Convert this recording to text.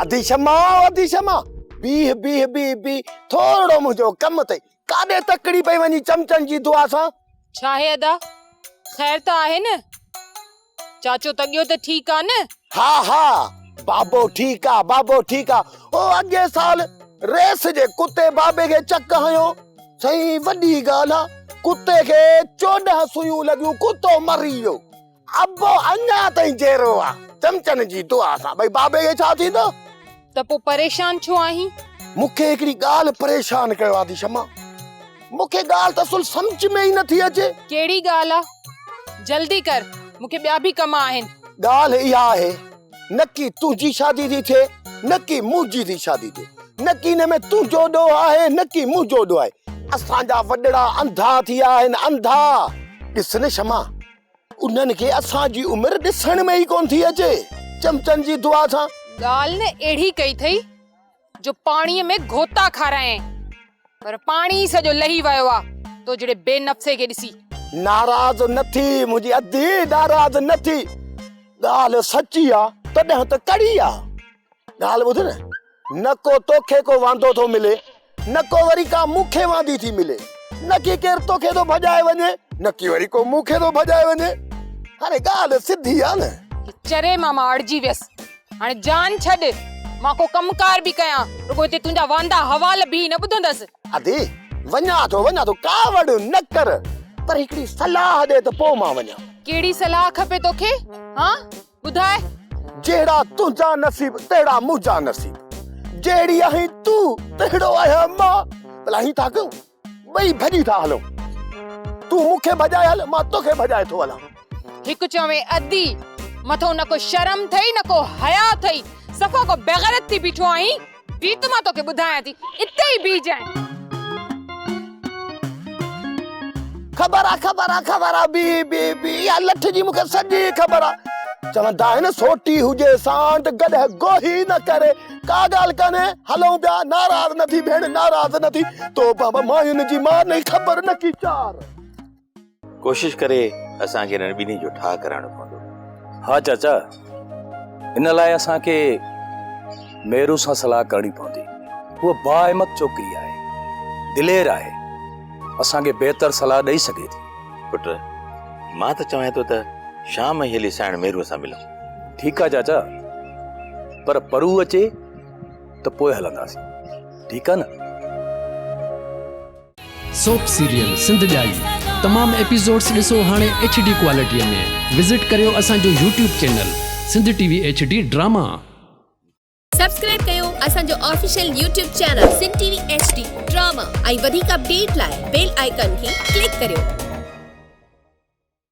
अधी क्षमा बीह बीह बीह बीह थोड़ो मुझो कम ते काडे तकड़ी पई वनी चमचन जी दुआ सा छा है अदा खैर तो आहे न चाचो तगियो तो ठीक आ न हा बाबो ठीक आ ओ अगे साल रेस जे कुत्ते बाबे के चक हयो सही वडी गाला कुत्ते के 14 सुयूं लगियूं कुत्तो मरी वियो अब अन्या ताईं जेरो आ चमचन जी दुआ सा भाई बाबे के छा थींदो त पो परेशान छो आही मुखे एकड़ी गाल परेशान कयो आदि शमा मुखे गाल त सुल समझ में ही नथी अचे केड़ी गाल आ जल्दी कर मुखे ॿिया भी कम आहिन गाल इहा है नकी तुझी शादी थी थे नकी मुझी थी शादी थे नकी ने में तू जोड़ो आहे नकी मु जोड़ो आहे असांजा वडड़ा अंधा थी आहिन अंधा ॾिसने शमा उन्हनि खे असांजी उम्र ॾिसण में ही कोन थी अचे चमचन जी दुआ सां गाल ने एड़ी कई थई जो पानी में घोता खाराए पर पानी सजो लही वयो आ तो जड़े बेनफ्से के दिसी नाराज नथी मुझी अधी नाराज नथी गाल सच्ची आ तॾहिं त कड़ी आ गाल ॿुध न नको तोखे को वांदो थो मिले नको वरी का मुखे वांदी थी मिले नकी केर तोखे तो भजाए वने नकी वरी को मुखे तो भजाए वने अरे गाल सिधी आ न चरे मामा अड़जी व्यस हाने जान छड मां को कमकार भी कया रुगो ते तुंजा वांदा हवाल भी न बुधंदस अदे वन्या तो कावड़ न कर पर एकड़ी सलाह दे तो पो मां वन्या केड़ी सलाह खपे तोखे हां बुधाए जेड़ा तुझा नसीब तेड़ा मुझा नसीब जेड़ी आहे तू तेड़ो आहे मां भला ही था कयूं बई भजी था हलो तू मुखे भजाए हल मां तोखे भजाए थो हला हिक चवे अद्दी मथो न को शर्म थई न को हया थई सफा को बेगैरत थी बिठो आई बीत मां तोखे बुधाया थी इते ही बी जाए खबर आ बी या लठ जी मुखे सजी खबर आ चवंदा आहिनि सोटी हुजे सांड गॾ गोही न करे का ॻाल्हि कने हलऊं पिया नाराज़ नथी भेण नाराज़ नथी तो बाबा मायुनि जी मां नहीं खबर न की चार कोशिश करे असांखे हिन ॿिन्ही जो ठाह कराइणो पवंदो हाँ चाचा इन लाइ असांखे मेरू सां सलाह करणी पवंदी वो बाहिमत छोकिरी आहे दिलेर आहे असांखे बेहतर सलाह ॾेई सघे थी पुट मां त चवां थो त शाम हेली साण मेरूअ सां मिलूं ठीकु आहे चाचा पर परू अचे त पोइ हलंदासीं ठीकु आहे न सोप सीरियल सिंध जाई तमाम एपिसोड्स ॾिसो हाणे HD क्वालिटीअ में विजिट करियो असांजो YouTube channel Sindh TV HD drama subscribe कयो असांजो official YouTube channel Sindh TV HD drama ऐं वधीक अपडेट लाइ बेल आइकन खे क्लिक करियो।